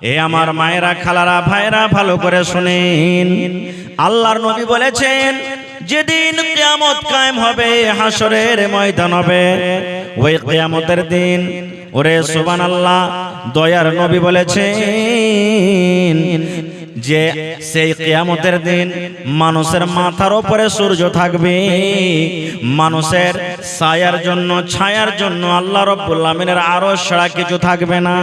এ আমার মায়েরা, খালারা, ভাইরা, ভালো করে শুনেন। আল্লাহর নবী বলেছেন, যেদিন কিয়ামত কায়েম হবে, হাসরের ময়দান হবে, ওই কিয়ামতের দিন, ওরে সুবহানাল্লাহ, দয়ার নবী বলেছেন যে সেই কিয়ামতের দিন মানুষের মাথার উপরে সূর্য থাকবে, মানুষের ছায়ার জন্য, ছায়ার জন্য আল্লাহ রাব্বুল আমিনের আরশ ছাড়া কিছু থাকবে না।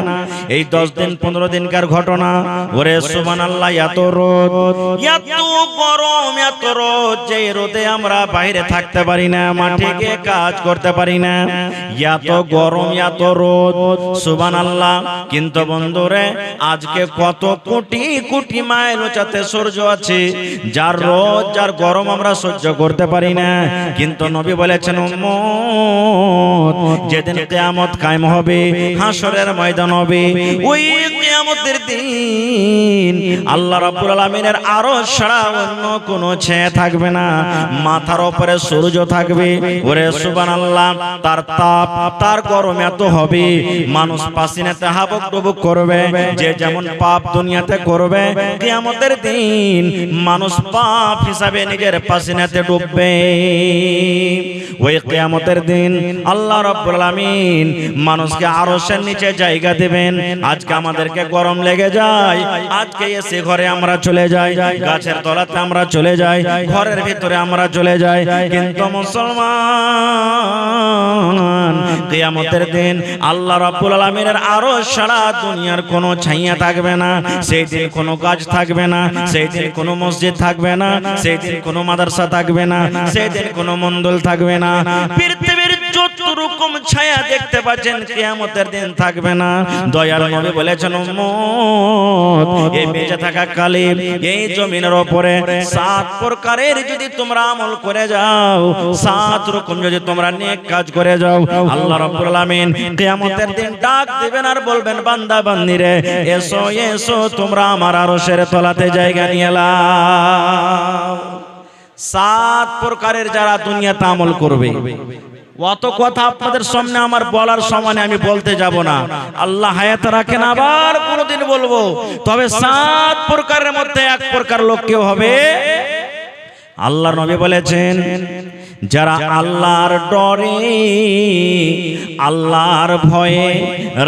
এই 10 দিন 15 দিনকার ঘটনা। ওরে সুবহানাল্লাহ, এত রোদ, এত গরম, এত রোদ, যে রোদে আমরা বাইরে থাকতে পারি না, মাঠে গিয়ে কাজ করতে পারি না, এত গরম, এত রোদ, সুবহানাল্লাহ। কিন্তু বন্ধুরে, আজকে কত কোটি কোটি মাইল উঁচাতে সূর্য আছে, যার রোদ, যার গরম আমরা সহ্য করতে পারি না। কিন্তু নবী বলেছেন, উম্মত, যেদিন কিয়ামত কায়েম হবে, হাসরের ময়দান হবে, ওই কিয়ামতের দিন আল্লাহ রাব্বুল আলামিনের আরশ ছাড়া অন্য কোনো ছায়া থাকবে না, মাথার উপরে সূর্য থাকবে। ওরে সুবহানাল্লাহ, তার তাপ, তার গরম এত হবে, মানুষ পাসিনাতে হাবুক ডুবুক করবে, যে যেমন পাপ দুনিয়াতে করবে, কিয়ামতের দিন মানুষ পাপ হিসাবে নিজের পাসিনাতে ডুববে। ওই কিয়ামতের দিন আল্লাহ রাব্বুল আলামিন মানুষকে আরশের নিচে জায়গা দেবেন। আজকে আমাদেরকে গরম লেগে যায়, আজকে এসে ঘরে আমরা চলে যাই, গাছের তলাতে আমরা চলে যাই, ঘরের ভিতরে আমরা চলে যাই, কিন্তু মুসলমান, কিয়ামতের দিন আল্লাহ রাব্বুল আলামিনের আরশ ছাড়া দুনিয়ার কোনো ছায়া থাকবে না। সেই দিন কোনো গাছ থাকবে না, সেই দিন কোনো মসজিদ থাকবে না, সেই দিন কোনো মাদ্রাসা থাকবে না, সেই দিন কোনো মন্দির থাকবে না। পৃথিবীর যত রকম ছায়া দেখতে পাচ্ছেন, কিয়ামতের দিন থাকবে না। দয়ার নবী বলেছেন, উম্মত, এই বেঁচে থাকা কালে এই জমিনের উপরে 7 প্রকারের যদি তোমরা আমল করে যাও, 7 রকম যদি তোমরা নেক কাজ করে যাও, আল্লাহ রাব্বুল আলামিন কিয়ামতের দিন ডাক দিবেন আর বলবেন, বান্দা বান্দিরে, এসো এসো, তোমরা আমার আরশের তলাতে জায়গা নিয়ে নাও। 7 প্রকারের যারা দুনিয়াতে আমল করবে, অত কথা আপনাদের সামনে আমার বলার সময় আমি বলতে যাব না, আল্লাহ হায়াত রাখেন, আবার কোনদিন বলবো। তবে 7 প্রকারের মধ্যে 1 প্রকার লোক কেউ হবে, আল্লাহর নবী বলেছেন, যারা আল্লাহর ডরে, আল্লাহর ভয়ে,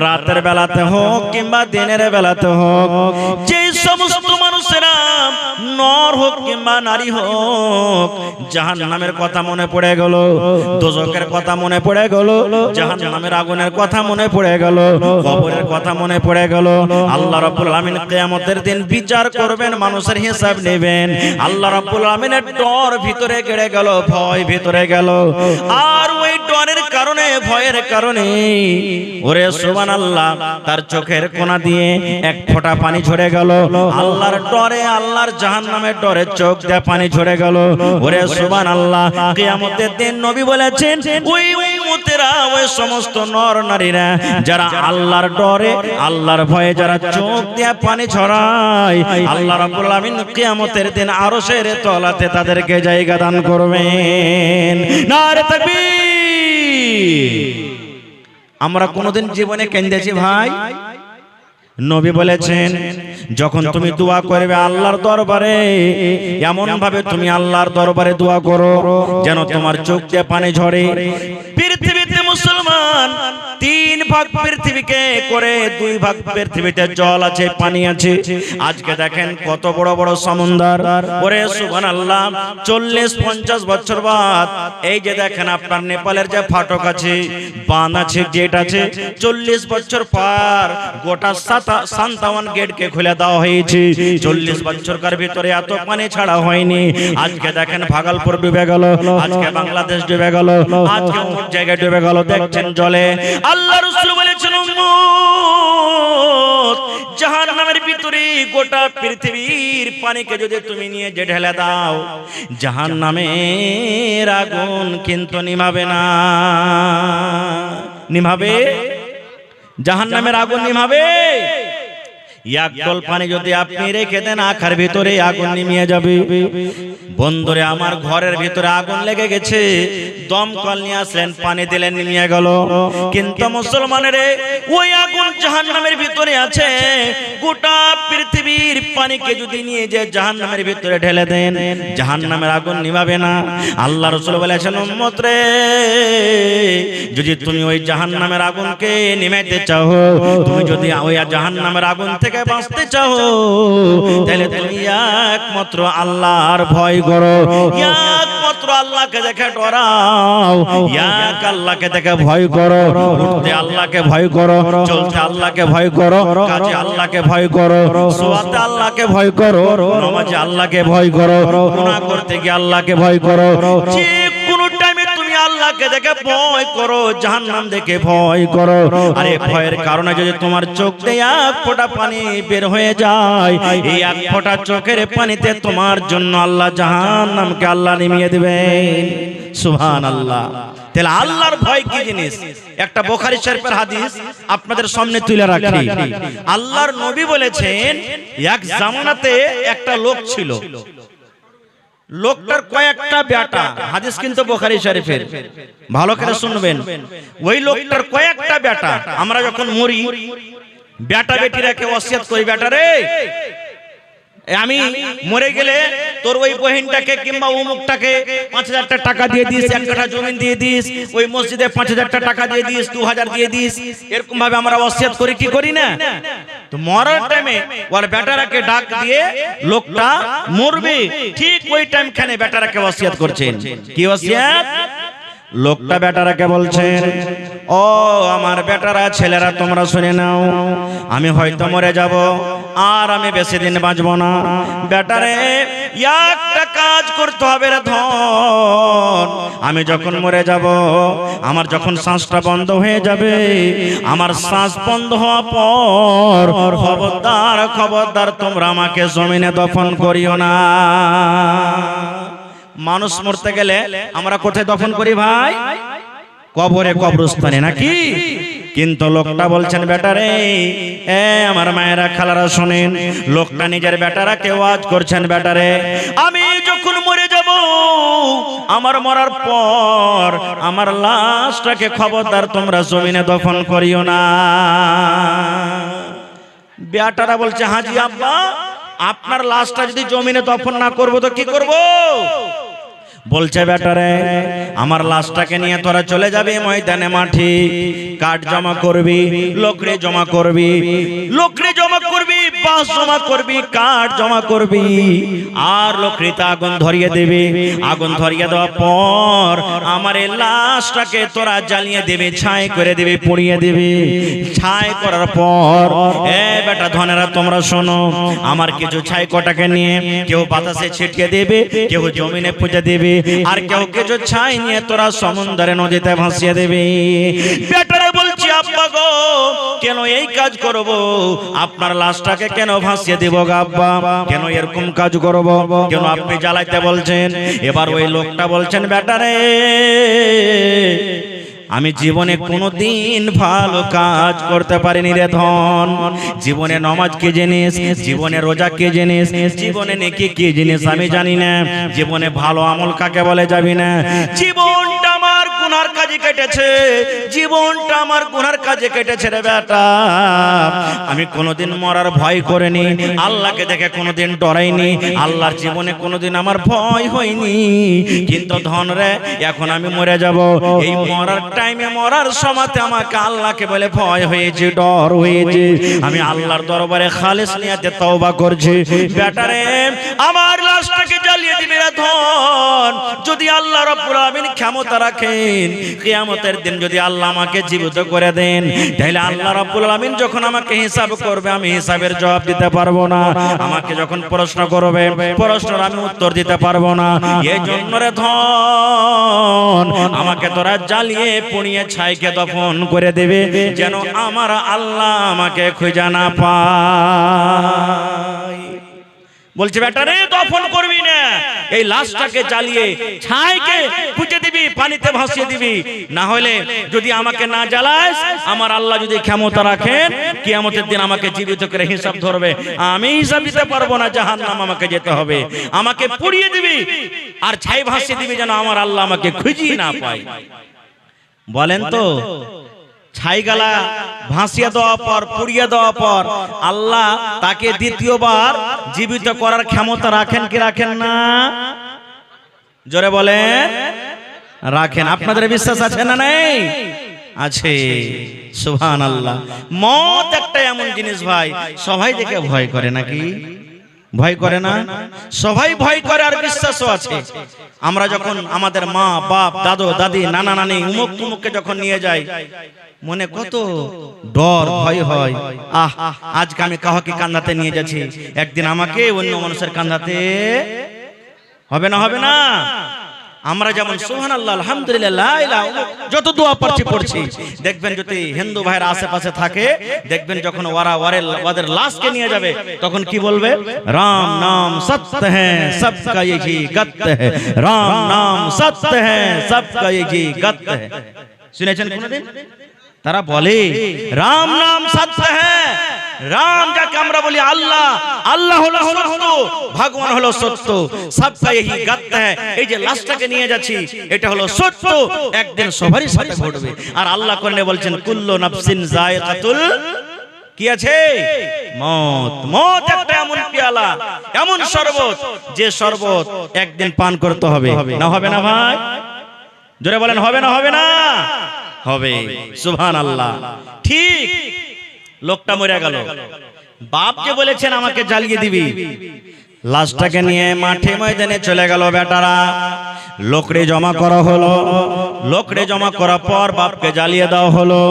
রাতের বেলাতে হোক কিংবা দিনের বেলাতে হোক, যে সমস্ত মানুষেরা, নর হোক কিংবা নারী হোক, জাহান্নামের কথা মনে পড়ে গেল, দোজখের কথা মনে পড়ে গেল, জাহান্নামের আগুনের কথা মনে পড়ে গেল, কবরের কথা মনে পড়ে গেল, আল্লাহ রাব্বুল আলামিন কিয়ামতের দিন বিচার করবেন, মানুষের হিসাব নেবেন। আল্লাহ রাব্বুল আলামিনের ডর ভিতরে গেড়ে গেল, ভয় ভিতরে গেল, আর ওই ডরের কারণে, ভয়ের কারণে, ওরে সুবহানাল্লাহ, তার চোখের কোনা দিয়ে 1 ফোঁটা পানি ঝরে গেল। আল্লাহর ডরে, আল্লাহর জাহান্নামের ডরে চোখ দিয়ে পানি ঝরে গেল। ওরে সুবহানাল্লাহ, কিয়ামতের দিন নবী বলেছেন, ওই উম্মতেরা, ওই সমস্ত নর নারীরা যারা আল্লাহর ডরে, আল্লাহর ভয়ে যারা চোখ দিয়ে পানি ঝরায়, আল্লাহ রাব্বুল আলামিন কিয়ামতের দিন আরশের তলাতে তাদেরকে জায়গা দান করবেন। নারে তাকবীর। আমরা কোনদিন জীবনে কেঁদেছি ভাই? নবী বলেছেন, যখন তুমি দোয়া করবে আল্লাহর দরবারে, এমন ভাবে তুমি আল্লাহর দরবারে দোয়া করো যেন তোমার চোখ দিয়ে পানি ঝরে। পৃথিবীতে মুসলমান 3 ভাগ পৃথিবীকে করে, 2 ভাগ পৃথিবীতে জল আছে, পানি আছে। আজকে দেখেন কত বড় বড় সমুদ্র। ওরে সুবহানাল্লাহ, 40-50 বছর বাদ এই যে দেখেন আপনার নেপালের যে ফাটক আছে, বাঁধ আছে, গেট আছে, 40 বছর পর গোটা 57 গেটকে খুলে দেওয়া হয়েছে। 40 বছরকার ভিতরে এত পানি ছাড়া হয়নি। আজকে দেখেন ভাগলপুর ডুবে গেল, আজকে বাংলাদেশ ডুবে গেল, আজকে অমুক জায়গায় ডুবে গেল, দেখছেন জলে। আল্লাহ রাসূল বলেছেন, উম্মত, জাহান্নামের ভিতরে গোটা পৃথিবীর পানিকে যদি তুমি নিয়ে যে ঢেলে দাও, জাহান্নামের আগুন কিন্তু নিভাবে না। নিভাবে? জাহান্নামের আগুন নিভাবে? এক ডল পানি যদি আপনি রেখে দেন আখার ভিতরে আগুন নিমিয়ে যাবে। বন্ধুরে আমার ঘরের ভিতরে আগুন লেগে গেছে, দমকল নিয়ে আসলেন, পানি দিলেন, নিমিয়ে গেল। কিন্তু মুসলমানের ওই আগুন জাহান্নামের ভিতরে আছে। গোটা পৃথিবীর পানিকে যদি নিয়ে যে জাহান্নামের ভিতরে ঢেলে দেন, জাহান্নামের আগুন নিভাবে না। আল্লাহ রাসূল বলেছেন, উম্মত রে, যদি তুমি ওই জাহান্নামের আগুনকে নিভাইতে চাও, তুমি যদি ওই জাহান্নামের আগুন থেকে বাঁচতে চাও, তাহলে তুমি একমাত্র আল্লাহর ভয় করো, একমাত্র আল্লাহকে দেখে ডরাও, এক আল্লাহকে দেখে ভয় করো। উঠতে আল্লাহকে ভয় করো, চলতে আল্লাহকে ভয় করো, কাজে আল্লাহকে ভয় করো, সোয়াতে আল্লাহকে ভয় করো, নামাজে আল্লাহকে ভয় করো, গুনাহ করতে গিয়ে আল্লাহকে ভয় করো। যে কোনো টাইমে তুমি আল্লাহকে দেখে ভয় করো, জাহান্নাম দেখে ভয় করো। আরে ভয়ের কারণে যদি তোমার চোখ দিয়ে এক ফোঁটা পানি বের হয়ে যায়, এই এক ফোঁটা চোখের পানিতে তোমার জন্য আল্লাহ জাহান্নামকে আল্লাহ নিমিয়ে দিবেন। সুবহানাল্লাহ। তাহলে আল্লাহর ভয় কি জিনিস? একটা বুখারী শরীফের হাদিস আপনাদের সামনে তুলে রাখি। আল্লাহর নবী বলেছেন, এক জামানাতে একটা লোক ছিল, লোকটার কয়েকটা বেটা। হাদিস কিন্তু বুখারী শরীফের, ভালো করে শুনবেন। ওই লোকটার কয়েকটা বেটা। আমরা যখন মরি, বেটা বেটিরাকে ওসিয়ত করি, বেটা রে, আমি মরে গেলে তোর ওই বহিনটাকে কিংবা অমুকটাকে 5000 টাকা দিয়ে দিস, 1 কাঠা জমি দিয়ে দিস, ওই মসজিদে 5000 টাকা দিয়ে দিস, 2000 দিয়ে দিস। এরকম ভাবে আমরা ওসিয়ত করি কি করি না? তো মরার টাইমে ওর বেটারাকে ডাক দিয়ে লোকটা মরবে, ঠিক ওই টাইম খানে বেটারাকে ওসিয়ত করছেন। কি ওসিয়ত? লোকটা বেটারাকে বলছেন, ও আমার বেটারা, ছেলেরা, তোমরা শুনে নাও, আমি হয়তো মরে যাব, আর আমি বেশি দিন বাঁচব না। বেটারে, একটা কাজ করতে হবে রে ধন। আমি যখন মরে যাব, আমার যখন শ্বাসটা বন্ধ হয়ে যাবে, আমার শ্বাস বন্ধ হওয়ার পর খবরদার খবরদার তোমরা আমাকে জমিনে দফন করিও না। মানুষ মরতে গেলে আমরা কোথায় দফন করি ভাই? কবরে, কবরস্থানে, নাকি? কিন্তু লোকটা বলছেন, বেটারে, আমার মায়েরা, খালারা শোনেন, লোকটা নিজের বেটারাকে ওয়াজ করছেন, বেটারে, আমি যখন মরে যাব, আমার মরার পর আমার লাশটাকে খবরদার তোমরা জমিনে দফন করিও না। বেটারা বলছে, হাজি আব্বা, আপনার লাশটা যদি জমিনে দফন না করবো তো কি করব? বলছে, বেটারে, আমার লাশটাকে নিয়ে তোরা চলে যাবি ময়দানে, মাঠে কাঠ জমা করবি, লকড়ি জমা করবি, লকড়ি জমা করবি, বাঁশ জমা করবি, কাঠ জমা করবি, আর লকড়িতে আগুন ধরিয়ে দেবে। আগুন ধরিয়ে দেওয়ার পর আমার এই লাশটাকে তোরা জ্বালিয়ে দেবে, ছাই করে দেবে, পুড়িয়ে দেবে। ছাই করার পর, বেটা ধনেরা, তোমরা শোনো, আমার কিছু ছাই কটাকে নিয়ে কেউ বাতাসে ছিটিয়ে দেবে, কেউ জমিনে পুঁতে দেবে, আর কেউ কিছু ছাই নিয়ে তোরা সমুদ্রে নদীতে ভাসিয়ে দেবে। বেটারা বলছি, আব্বা গো, কেন এই কাজ করব? আপনার লাশটাকে কেন ভাসিয়ে দেব গো আব্বা? কেন এরকম কাজ করব? কেন আপনি জ্বালাইতে বলছেন? এবার ওই লোকটা বলছেন, বেটারে, আমি জীবনে কোনোদিন ভালো কাজ করতে পারিনি রে ধন। জীবনে নামাজ কি জিনিস, জীবনে রোজা কি জিনিস, জীবনে নেকি কি জিনিস আমি জানি না, জীবনে ভালো আমল কাকে বলে যাবি না। জীবনটা আমার গুনার কাজে কেটেছে, জীবনটা আমার গুনার কাজে কেটেছে রে বেটা। আমি কোনোদিন মরার ভয় করিনি, আল্লাহকে দেখে কোনোদিন ডরাইনি, আল্লাহর জীবনে কোনোদিন আমার ভয় হয়নি। কিন্তু ধন রে, এখন আমি মরে যাব, এই মরার টাইমে, মরার সময়তে আমাকে আল্লাহকে বলে ভয় হয়েছে, ডর হয়েছে। আমি আল্লাহর দরবারে খালিস নিয়তে তওবা করছি। বেটারে, আমার লাশটাকে জ্বালিয়ে দিবে রে ধন। যদি আল্লাহ রাব্বুল আলামিন ক্ষমতা রাখেন, কিয়ামতের দিন যদি আল্লাহ আমাকে জীবিত করে দেন, তাহলে আল্লাহ রাব্বুল আলামিন যখন আমাকে হিসাব করবে, আমি হিসাবের জবাব দিতে পারবো না। আমাকে যখন প্রশ্ন করবে, প্রশ্নের আমি উত্তর দিতে পারবো না। এই জন্য রে ধন, আমাকে তোরা জ্বালিয়ে পুড়িয়ে ছাইকে দফন করে দেবে, যেন আমার আল্লাহ আমাকে খুঁজে না পায়। বলছে, বেটারে, দফন করবি না, এই লাশটাকে জ্বালিয়ে ছাইকে পুঁতে দিবি, পানিতে ভাসিয়ে দিবি। না হলে যদি আমাকে না জ্বালাস, আমার আল্লাহ যদি ক্ষমতা রাখেন কিয়ামতের দিন আমাকে জীবিত করে হিসাব ধরবে, আমি হিসাব দিতে পারবো না, জাহান্নাম আমাকে যেতে হবে। আমাকে পুড়িয়ে দিবি আর ছাই ভাসিয়ে দিবি যেন আমার আল্লাহ আমাকে খুঁজিয়ে না পায়। বলেন তো, ছাইগালা ভাসিয়ে দেওয়ার পর, পুড়িয়ে দেওয়ার পর আল্লাহ তাকে দ্বিতীয়বার জীবিত করার ক্ষমতা রাখেন কি রাখেন না? জোরে বলেন, রাখেন। আপনাদের বিশ্বাস আছে না নেই? আছে। সুবহানাল্লাহ। মত একটা এমন জিনিস ভাই, সবাই দেখে ভয় করে নাকি? ভয় করে না? সবাই ভয় করে, আর বিশ্বাসও আছে। আমরা যখন আমাদের মা বাপ দাদু দাদি নানা নানি উমুক তুমুককে যখন নিয়ে যাই, মনে কত ডর ভয় হয়। আজকে আমি কাউকে কান্দাতে নিয়ে যাচ্ছি, একদিন আমাকে অন্য মানুষের কান্দাতে হবে না? হবে না? আমরা যেমন সুবহানাল্লাহ আলহামদুলিল্লাহ লা ইলাহা ইল্লাল্লাহ যত দোয়া পড়ছি, দেখবেন যদি হিন্দু ভাইরা আশেপাশে থাকে, দেখবেন যখন ওদের লাশকে নিয়ে যাবে তখন কি বলবে? রাম নাম সত্য হ্যাঁ সবকা यही গত হ্যাঁ, রাম নাম সত্য হ্যাঁ সবকা यही গত হ্যাঁ। শুনেছেন কোনদিন? তারা বলে রাম নাম সত্য হ্যাঁ। রাম যাকে আমরা বলি আল্লাহ, আল্লাহ হলো সত্য, ভগবান হলো সত্য, সবকা यही গত হ্যাঁ। এই যে লাশটাকে নিয়ে যাচ্ছি এটা হলো সত্য, একদিন সবারই সাথে ঘটবে। আর আল্লাহ কোরআনে বলছেন কুল্লু নাফসিন যায়কাতুল কি আছে? মত। মত একটা এমন পেয়ালা, এমন শরবত, যে শরবত একদিন পান করতে হবে। না হবে না ভাই? জোরে বলেন, হবে না? হবে না? হবে। সুবহানাল্লাহ। ঠিক লোকটা মরে গেল, বাপকে বলেছেন আমাকে জ্বালিয়ে দিবি, লাশটাকে নিয়ে মাঠে ময়দানে চলে গেল বেটারা। লোকড়ে জমা করা হলো, লোকড়ে জমা করার পর বাপকে জ্বালিয়ে দেওয়া হলো,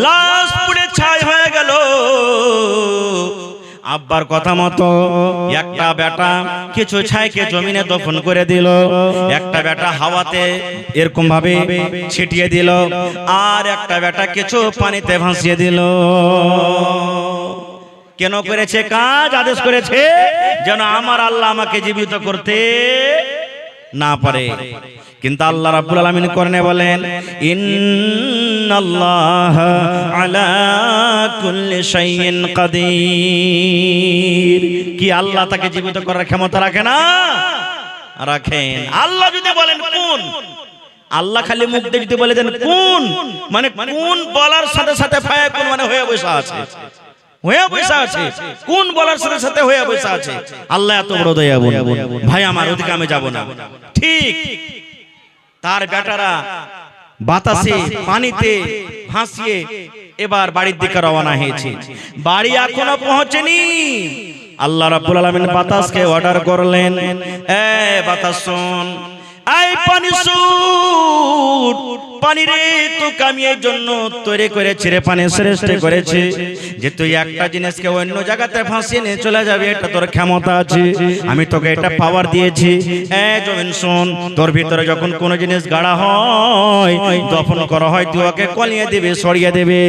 লাশ পুড়ে ছাই হয়ে গেল। আব্বার কথা মতো একটা বেটা কিছু ছাইকে জমিনে দফন করে দিল, একটা বেটা হাওয়াতে এরকম ভাবে ছিটিয়ে দিল, আর একটা বেটা কিছু পানিতে ভাসিয়ে দিল। কেন করেছে কাজ? আদেশ করেছে যেন আমার আল্লাহ আমাকে জীবিত করতে না পারে। কিন্তু আল্লাহ রাব্বুল আলামিন কোরআনে বলেন ইন্নাল্লাহা আলা কুল্লি শাইইন কাদির। কি আল্লাহ তাকে জীবিত করার ক্ষমতা রাখে না? রাখেন। আল্লাহ যদি বলেন কোন, আল্লাহ খালি মুখ দিয়ে যদি বলে দেন কোন, মানে কোন বলার সাথে সাথে ফায়াকুন মানে হয়ে বসা আছে, হয়ে বসা আছে। কোন বলার সাথে সাথে হয়ে বসা আছে। আল্লাহ এত বড় দয়াবান ভাই, আমার ওদিকে আমি যাব না। ঠিক তার বেটারা বাতাসে পানিতে ভাসিয়ে এবার বাড়ির দিকে রওনা হয়েছে। বাড়ি এখনো পৌঁছেনি, আল্লাহ রাব্বুল আলামিন বাতাসকে অর্ডার করলেন, এ বাতাস শোন, এই পানি শুট, পানি রে তোকে আমি এই জন্য তৈরি করেছি রে, পানি শ্রেষ্ঠ করেছি যে তুই একটা জিনিসকে অন্য জায়গাতে ভাসিয়ে নিয়ে চলে যাবে, এটা তোর ক্ষমতা আছে, আমি তোকে এটা পাওয়ার দিয়েছি। জমিন শোন, তোর ভিতরে যখন কোনো জিনিস গাড়া হয়, দফন করা হয়, তুই ওকে কলিয়ে দেবে, সরিয়ে দেবে।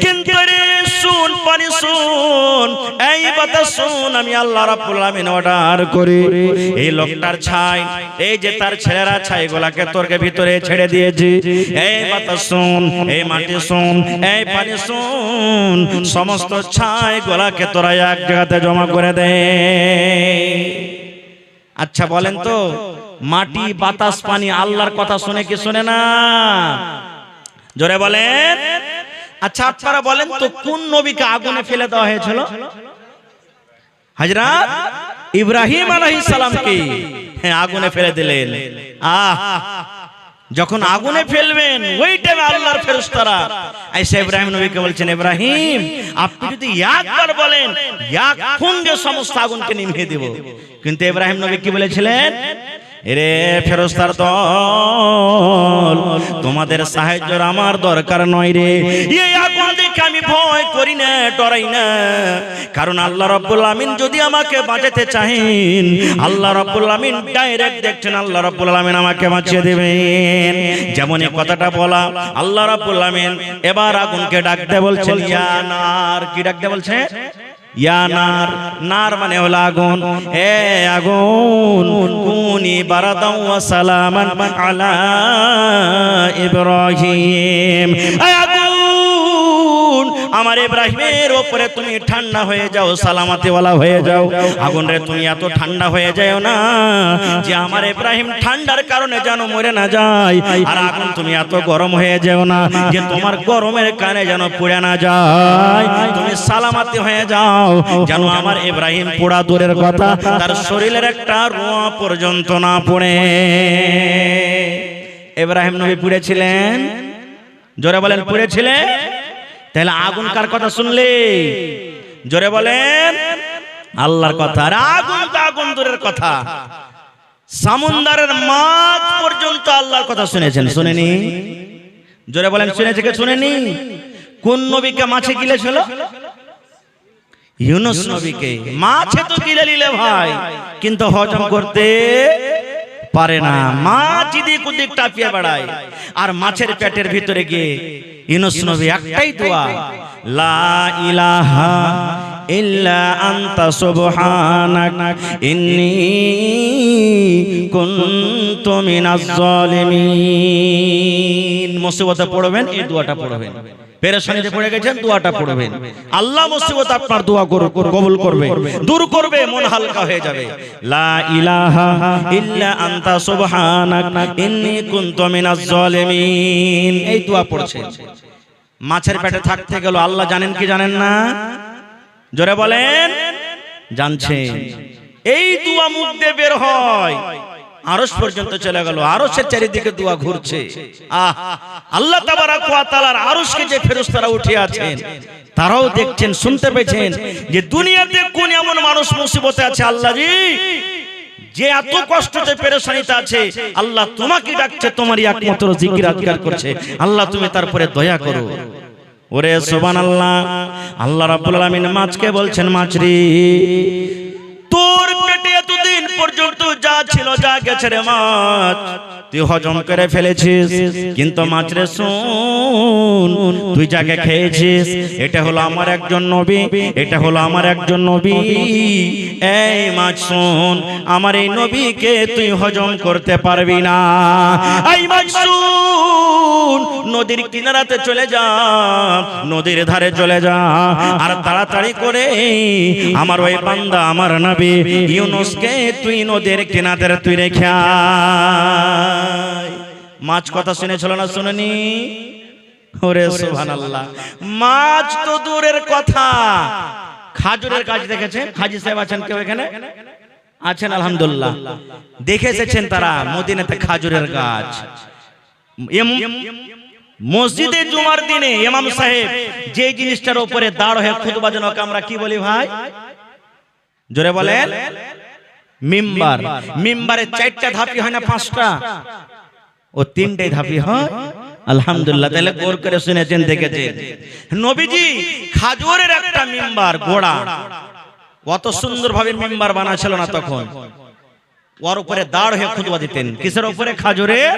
কিন্তু রে শুন, পানি শুন, এই বাতাস শুন, আমি আল্লাহ রাব্বুল আলামিন অর্ডার করি এই লোকটার ছাই, এই যে তার ছেলেরা ছাইগুলাকে তোর ভিতরে ছেড়ে দিয়েছি। এই বাতাস শুন, এই মাটি শুন, এই পানি শুন, সমস্ত ছাইগুলাকে তোরা এক জায়গাতে জমা করে দে। আচ্ছা বলেন তো, মাটি বাতাস পানি আল্লাহর কথা শুনে কি শুনে না? জোরে বলেন। আচ্ছা আপনারা বলেন তো, কোন নবীকে আগুনে ফেলে দেওয়া হয়েছিল? হযরত ইব্রাহিম আলাইহিস সালামকে আগুনে ফেলে দিলেন। যখন আগুনে ফেলবেন ওই টাইমে আল্লাহর ফেরেশতারা আয়েশা ইব্রাহিম নবীকে বলছেন, ইব্রাহিম আপনি যদি একবার বলেন এক ফুঙ্গে সমস্ত আগুনকে নিভিয়ে দেব। কিন্তু ইব্রাহিম নবী কি বলেছিলেন? এরে ফেরেশতার দল, তোমাদের সাহায্যের আমার দরকার নয় রে, এই আগুন দেখে আমি ভয় করি না, ডরাই না, কারণ আল্লাহ রাব্বুল আলামিন যদি আমাকে বাঁচাতে চাহেন, আল্লাহ রাব্বুল আলামিন ডাইরেক্ট দেখছেন, আল্লাহ রাব্বুল আলামিন আমাকে বাঁচিয়ে দেবেন। যেমন এই কথাটা বলা, আল্লাহ রাব্বুল আলামিন এবার আগুনকে ডাকতে বলছেন, ইয়া নার, কি ডাকতে বলছে? ইয়া নার, নার মানে হলো আগুন, এ আগুন কুনি বারাদাও ওয়া সালামান আলা ইব্রাহিম, আমার ইব্রাহিমের উপরে তুমি ঠান্ডা হয়ে যাও, সালামতিওয়ালা হয়ে যাও। আগুন রে তুমি এত ঠান্ডা হয়ে যাও না যে আমার ইব্রাহিম ঠান্ডার কারণে যেন মরে না যায়, আর আগুন তুমি এত গরম হয়ে যাও না যে তোমার গরমের কারণে যেন পুড়ে না যায়। তুমি সালামতি হয়ে যাও যেন আমার ইব্রাহিম পোড়া দূরের কথা, তার শরীরের একটা রোঁয়া পর্যন্ত না পড়ে। ইব্রাহিম নবী পুড়েছিলেন, জোরে বলেন পুড়েছিলেন। তাহলে আগুন কার কথা শুনলে? জোরে বলেন আল্লাহর কথা। আর আগুন তো আগুন দূরের কথা, সমুদ্রের মাছ পর্যন্ত আল্লাহর কথা শুনেছেন, শুনেনি? জোরে বলেন শুনেছে কে শুনেনি? কোন নবীকে মাছে গিলেছিল? ইউনূস নবীকে। মাছে তো গিলে নিলে ভাই, কিন্তু হজম করতে পারে না, মাছ এদিক ওদিক টাপিয়ে বেড়ায়। আর মাছের পেটের ভিতরে গিয়ে ইউনূস নবী একটাই দোয়া, লা ইলাহা ইল্লা আনতা সুবহানাক ইন্নী কুনতু মিনাজ জালিমিন। মুসিবতে পড়বেন এই দোয়াটা পড়বেন, পেরেশানিতে পড়ে গেছেন দোয়াটা পড়বেন, আল্লাহ মুসিবত আপনার দোয়া কবুল করবে, দূর করবে, মন হালকা হয়ে যাবে। লা ইলাহা ইল্লা আনতা সুবহানাক ইন্নী কুনতু মিনাজ জালিমিন, এই দোয়া পড়ছেন। মাছের পেটে থাকতে গেল, আল্লাহ জানেন কি জানেন না? জোরে বলেন জানছেন। এই দোয়া মুখ দিয়ে বের হয়, আরশ পর্যন্ত চলে গেল, আরশের চারিদিকে দোয়া ঘুরছে। আল্লাহ তাবারক ওয়া তাআলার আরশকে যে ফেরেশতারা উঠে আছেন তারাও দেখছেন, শুনতে পেয়েছেন যে দুনিয়াতে কোন এমন মানুষ মুসিবতে আছে আল্লাহ জি, যে এত কষ্টতে পেরেশানিতে আছে, আল্লাহ তোমাকে ডাকছে, তোমারই একমাত্র জিকির আজকার করছে, আল্লাহ তুমি তারপরে দয়া করো। ওরে সুবহানাল্লাহ, আল্লাহ রাব্বুল আলামিন মাছকে বলছেন, মাছরি তোর পেটে এতদিন পর্যন্ত যা ছিল যা গেছে রে মাছ, তুই হজম করে ফেলেছিস, কিন্তু মাছ রে শোন, তুই যাকে খেয়েছিস এটা হলো আমার একজন নবী, এটা হলো আমার একজন নবী। এই মাছ শোন, আমার এই নবীকে তুই হজম করতে পারবি না। এই মাছ শোন, নদীর কিনারাতে চলে যা, নদীর ধারে চলে যা, আর তাড়াতাড়ি করে আমার ওই বান্দা আমার নবী ইউনূসকে তুই নদীর কিনারে তুই রেখে আয়। মাছ কথা শুনেছিল না শুনেনি? ওরে সুবহানাল্লাহ, মাছ তো দূরের কথা, খাজুরের গাছ দেখেছেন? হাজী সাহেব আছেন কেউ এখানে? আছেন আলহামদুলিল্লাহ, দেখে এসেছেন তারা মদিনাতে খাজুরের গাছ। মসজিদে জুমার দিনে ইমাম সাহেব যে জিনিসটার উপরে দাঁড় হয়ে খুতবা দেন ওকে আমরা কি বলি ভাই? জোরে বলেন মিম্বার। মিম্বারে 4টা ধাপি হয় না 5টা? ও 3টাই ধাপি হয়। আলহামদুলিল্লাহ, তাহলে গোর করে শুনেছেন, দেখেছেন। নবীজি খাজুরের একটা মিম্বার গোড়া, কত সুন্দরভাবে মিম্বার বানাছিল না তখন, ওর উপরে দাঁড় হয়ে খুতবা দিতেন। কিসের উপরে? খাজুরের।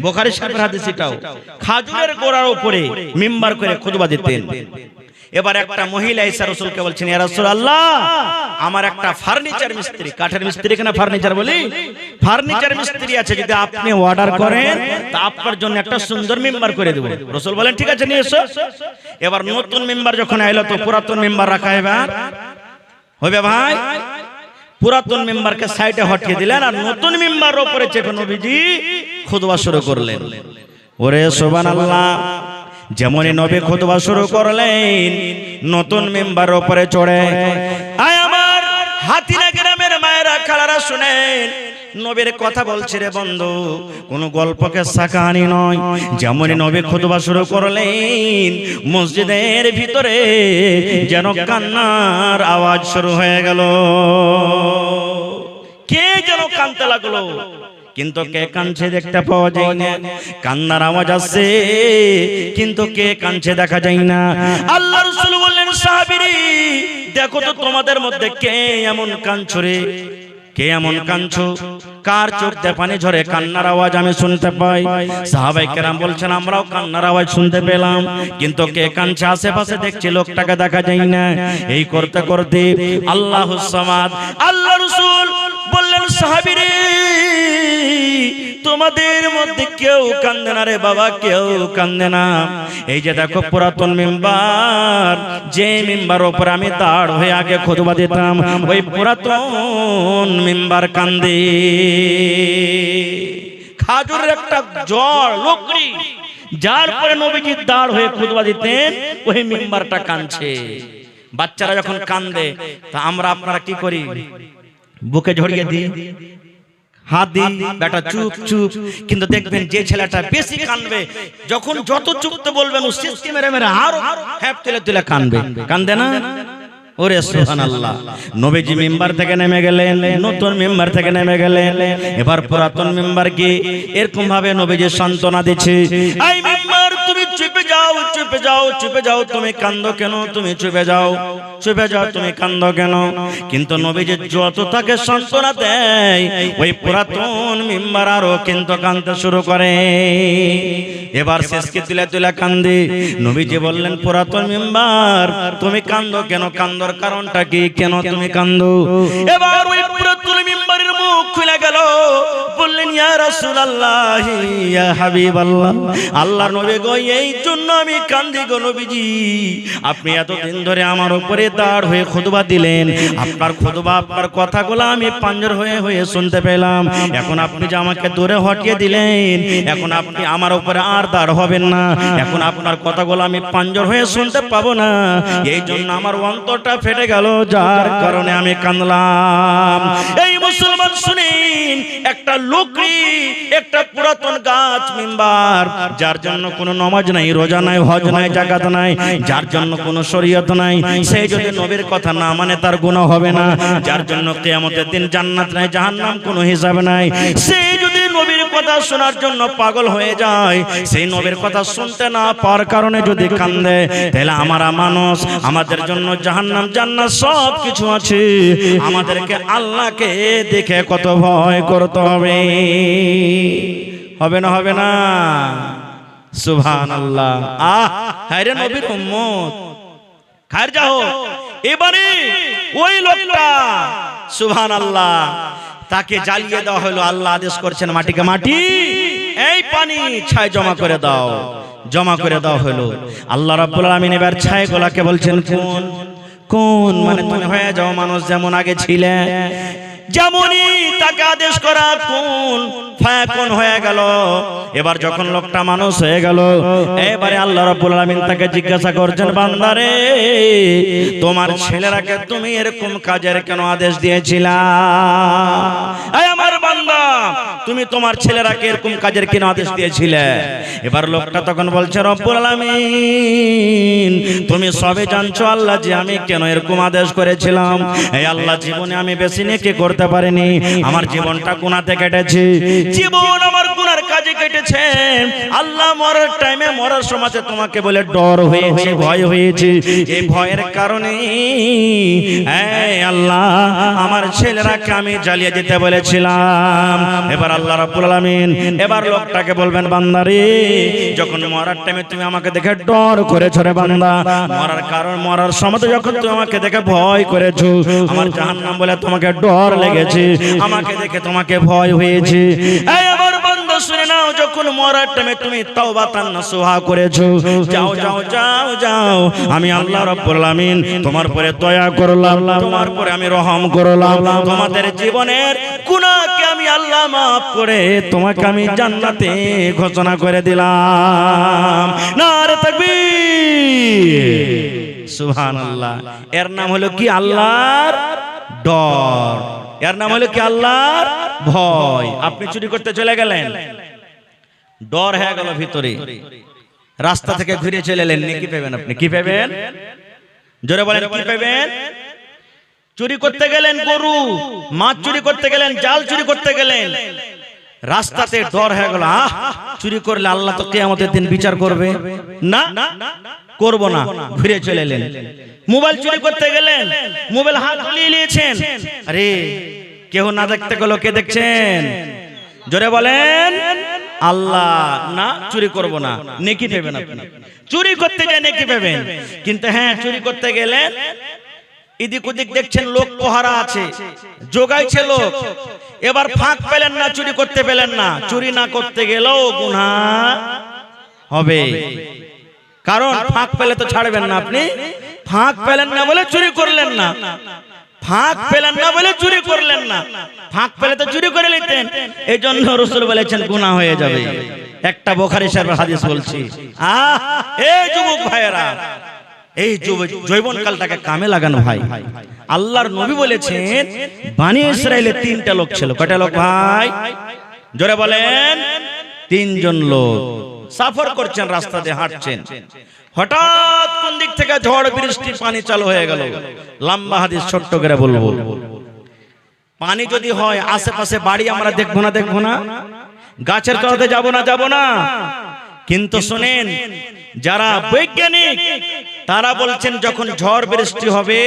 বুখারী শরীফের হাদিস এটাও, খাজুরের গোড়ার উপরে মিম্বার করে খুতবা দিতেন। এবার একটা মহিলা এসে রাসূলকে বলছেন, ইয়া রাসূলুল্লাহ, আমার একটা ফার্নিচার মিস্ত্রি, কাঠের মিস্ত্রি কেন ফার্নিচার বলি, ফার্নিচার মিস্ত্রি আছে, যদি আপনি অর্ডার করেন তা আপনার জন্য একটা সুন্দর মিম্বার করে দেব। রাসূল বলেন ঠিক আছে নিয়ে এসো। এবার নতুন মিম্বার যখন আইলো তো পুরাতন মিম্বার রাখা হবে ভাই। পুরাতন মেম্বারকে সাইডে হটিয়ে দিলেন, আর নতুন মেম্বারের উপরে চেপে নবীজি খুতবা শুরু করলেন। ওরে সুবহানাল্লাহ, যেমনই নবী খুতবা শুরু করলেন, নতুন মেম্বারের উপরে চড়ে, আয় আমার হাতিরা গ্রামের মায়েরা খালারা শুনেন, নবীর কথা বলছে রে বন্ধু, কোন গল্পকে সাকাহানি নয়। যেমনই নবী খুতবা শুরু করলেন, মসজিদের ভিতরে যেন কান্নার আওয়াজ শুরু হয়ে গেল। কে যেন কাঁদতে লাগলো, কিন্তু কে কাঁদছে দেখতে পাওয়া যায় না। কান্নার আওয়াজ আসছে, কিন্তু কে কাঁদছে দেখা যায় না। আল্লাহ রাসূল বললেন, সাহাবীরা দেখো তো তোমাদের মধ্যে কে এমন কাঁদছে রে, কে এমন কাঁদছো? কার চোখ দিয়ে পানি ঝরে? কান্নার আওয়াজ আমি শুনতে পাই। সাহাবায়ে কেরাম বলছেন আমরাও কান্নার আওয়াজ শুনতে পেলাম, কিন্তু কে কাঁদছে আশেপাশে দেখছি, লোকটাকে দেখা যায় না। এই করতে করতে আল্লাহুস সামাদ, আল্লাহ রাসূল বললেন সাহাবীরে তোমাদের মধ্যে কেউ কান্দে না রে বাবা, কেউ কান্দে না। এই যে দেখো পুরাতন মিম্বার, যে মিম্বার উপর আমি দাঁড় হয়ে আগে খুতবা দিতাম, ওই পুরাতন মিম্বার কান্দে। খাজুরের একটা জড় লকড়ি যার পরে নবীজি দাঁড় হয়ে খুতবা দিতেন, ওই মিম্বারটা কাঁদছে। বাচ্চারা যখন কান্দে তা আমরা আপনারা কি করি? বুকে জড়িয়ে দিই, হাত দিই, বেটা চুপ চুপ। কিন্তু দেখবেন যে ছেলেটা বেশি কাঁদবে, যখন যত চুপতে বলবেন ও সিস্টেম মেরে মেরে আরো হ্যাপ তুলে তুলে কাঁদবে। কাঁদে না? ওরে সুবহানাল্লাহ। নবীজি মিম্বার থেকে নেমে গেলেন, নতুন মিম্বার থেকে নেমে গেলেন। এবার পুরাতন মিম্বার কি এরকম ভাবে নবীজি সান্ত্বনা দিচ্ছে, এই মিম্বার তুমি চুপে যাও, চুপে যাও, চুপে যাও, তুমি কান্দো কেন? তুমি চুপে যাও, চুপে যাও, তুমি কান্দো কেন? কিন্তু নবীজি যত তাকে সান্ত্বনা দেয়, ওই পুরাতন মিম্বার আরো কিন্তু কাঁদতে শুরু করে। এবার শেষকে তুলে তুলে কান্দে। নবীজি বললেন পুরাতন মিম্বার তুমি কান্দো কেন? কান্দো কারণটা কি? কেন তুমি কান্দো? এবার ওই পুরাতন মিম্বারের মুখ খুলে গেল, বললেন ইয়া রাসূলুল্লাহ, ইয়া হাবিবাল্লাহ, আল্লাহর নবী গো, এই জন্য আমি কান্দি গো নবীজি। আপনি এতদিন ধরে আমার উপরে দাঁড় হয়ে খুতবা দিলেন, আপনার খুতবা, আপনার কথাগুলো আমি পাঞ্জর হয়ে হয়ে শুনতে পেলাম। এখন আপনি যে আমাকে দূরে হটিয়ে দিলেন, এখন আপনি আমার উপরে আর দাঁড় হবেন না, এখন আপনার কথাগুলো আমি পাঞ্জর হয়ে শুনতে পাবো না। এই জন্য আমার অন্তরটা ফেটে গেল, যার কারণে আমি কাঁদলাম। এই মুসলমান শুনেন, একটা লোকরি, একটা পুরাতন গাছ মিম্বার, যার জন্য কোনো নামাজ নাই, রোজা নাই, হজ নাই, যাকাত নাই, যার জন্য কোনো শরীয়ত নাই, সে যদি নবীর কথা না মানে তার গুনাহ হবে না। যার জন্য কিয়ামতের দিন জান্নাত নাই, জাহান্নাম কোনো হিসাব নাই। সে যদি নবীর কথা শোনার জন্য পাগল হয়ে যায়, সেই নবীর কথা শুনতে না পাওয়ার কারণে যদি কান্দে, তাহলে আমরা মানুষ, আমাদের জন্য জাহান্নাম জান্নাত সব কিছু আছে। আমাদেরকে আল্লাহকে দেখে কত ভয় করতে হবে। হবে না? হবে না? সুবহানাল্লাহ। হ্যাঁ রে নবীর উম্মত, খায়ের যাও। এবারে ওই লোকটা সুবহানাল্লাহ, তাকে জ্বালিয়ে দেওয়া হলো। আল্লাহ আদেশ করছেন মাটিকে, মাটি এই পানি ছাই জমা করে দাও, জমা করে দেওয়া হলো। আল্লাহ রাব্বুল আলামিন এবার ছাইগুলোকে বলছেন কোন কোন, মানে তুমি হয়ে যাও মানুষ যেমন আগে ছিলে, যেমনই তাকে আদেশ করা কোন ফায়াকুন হয়ে গেল। এবার যখন লোকটা মানুষ হয়ে গেল, এবারে আল্লাহ রাব্বুল আলামিন তাকে জিজ্ঞাসা করছেন, বান্দারে তোমার ছেলেরাকে তুমি এরকম কাজের কেন আদেশ দিয়েছিলা? এই আমার বান্দা, তুমি তোমার ছেলেরাকে এরকম কাজের কেন আদেশ দিয়েছিলে? এবার লোকটা তখন বলছে, রব্বুল আলামিন তুমি সবে জানছো আল্লাহ যে আমি কেন এরকম আদেশ করেছিলাম। এই আল্লাহ, জীবনে আমি বেশি নেকি করতে পারিনি, আমার জীবনটা গুনাহতে কেটেছে, জীবন আমার গুনার কাজে কেটেছে। আল্লাহ মরার টাইমে, মরার সময় তোমাকে বলে ডর হয়েছে, ভয় হয়েছে, এই ভয়ের কারণে এই আল্লাহ আমার ছেলেরাকে আমি জ্বালিয়ে দিতে বলেছিলাম। এবার আল্লাহ রাব্বুল আলামিন এবার লোকটাকে বলবেন, বান্দারে যখন মরার টাইমে তুমি আমাকে দেখে ডর করেছো রে বান্দা, মরার কারণ, মরার সময় যখন তুমি আমাকে দেখে ভয় করেছো, আমার জাহান্নাম বলে তোমাকে ডর লেগেছে, আমাকে দেখে তোমাকে ভয় হয়েছে। এই আমার বান্দা শুনে নাও, যখন মরার টাইমে তুমি তওবা তান্নাসুহা করেছো, যাও যাও যাও যাও, আমি আল্লাহ রাব্বুল আলামিন তোমার পরে দয়া করলাম, তোমার পরে আমি রহম করলাম, তোমাদের জীবনের গুনাহকে আমি আল্লাহ মাফ করে তোমাকে আমি জান্নাতে ঘোষণা করে দিলাম। নারে তাকবীর, সুবহানাল্লাহ। এর নাম হলো কি? আল্লাহর ডর। এর নাম হলো কি? আল্লাহর ভয়। আপনি চুরি করতে চলে গেলেন, ডর হয়ে গেল ভিতরে, রাস্তা থেকে ঘুরে চলে এলেন, কি পাবেন আপনি? কি পাবেন? জোরে বলেন, কি পাবেন? চুরি করতে গেলেন গরু, মাছ চুরি করতে গেলেন, জাল চুরি করতে গেলেন, রাস্তাতে ডর হয়ে গেল, চুরি করলে আল্লাহ তো কিয়ামতের দিন বিচার করবে, না করব না, ঘুরে চলে এলেন। মোবাইল চুরি করতে গেলেন, মোবাইল হাত নিয়ে নিয়েছেন, আরে কেউ না দেখতে গেল, কে দেখছেন? জোরে বলেন। আল্লাহ। না, চুরি করব না, নেকি পাবেন আপনি। চুরি করতে গিয়ে নেকি পাবেন, কিন্তু হ্যাঁ চুরি করতে গেলে এদিক ওদিক দেখছেন লোক পহারা আছে, জোগাইছে লোক, এবার ফাঁক পেলেন না, চুরি করতে পেলেন না, চুরি না করতে গেলেও গুনাহ হবে। কারণ ফাঁক পেলে তো ছাড়বেন না আপনি। ফাঁক পেলেন না বলে চুরি করলেন না, ফাঁক পেলেন না বলে চুরি করলেন না, ফাঁক পেলে তো চুরি করে নিতেন। এই জন্য রাসূল বলেছেন গুনাহ হয়ে যাবে। একটা বুখারী শরীফের হাদিস বলছি, এই যুবক ভাইয়েরা, এই যৌবনকালটাকে কামে লাগানো ভাই। আল্লাহর নবী বলেছেন বনি ইসরাইলের 3টা লোক ছিল। কয়টা লোক ভাই? জোরে বলেন। 3 জন লোক সফর করছেন, রাস্তা দিয়ে হাঁটছেন, হঠাৎ কোন দিক থেকে ঝড় বৃষ্টি পানি চালু হয়ে গেল। লম্বা হাদিস, ছোট্ট করে বলবো। পানি যদি হয়, আশেপাশে বাড়ি আমরা দেখবো না, দেখবো না, গাছের তলাতে যাব না। কিন্তু শুনেন, যারা বৈজ্ঞানিক তারা বলছেন যখন ঝড় বৃষ্টি হবে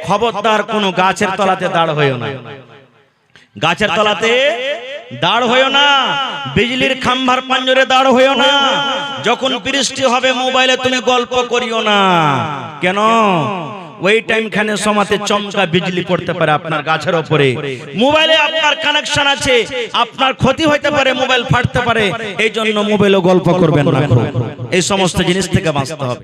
খবরদার কোনো গাছের তলাতে দাঁড় হইও না, গাছের তলাতে দাঁড় হইও না, বিজলির খাম্বার পাঞ্জরে দাঁড় হইও না। যখন বৃষ্টি হবে মোবাইলে তুমি গল্প করিও না। কেন? ওই টাইম খানে সমাতে চমকা বিজলি পড়তে পারে আপনার গাছের উপরে, মোবাইলে আপনার কানেকশন আছে, আপনার ক্ষতি হইতে পারে, মোবাইল ফাটতে পারে। এই জন্য মোবাইলে গল্প করবেন না। এই সমস্ত জিনিস থেকে বাঁচতে হবে।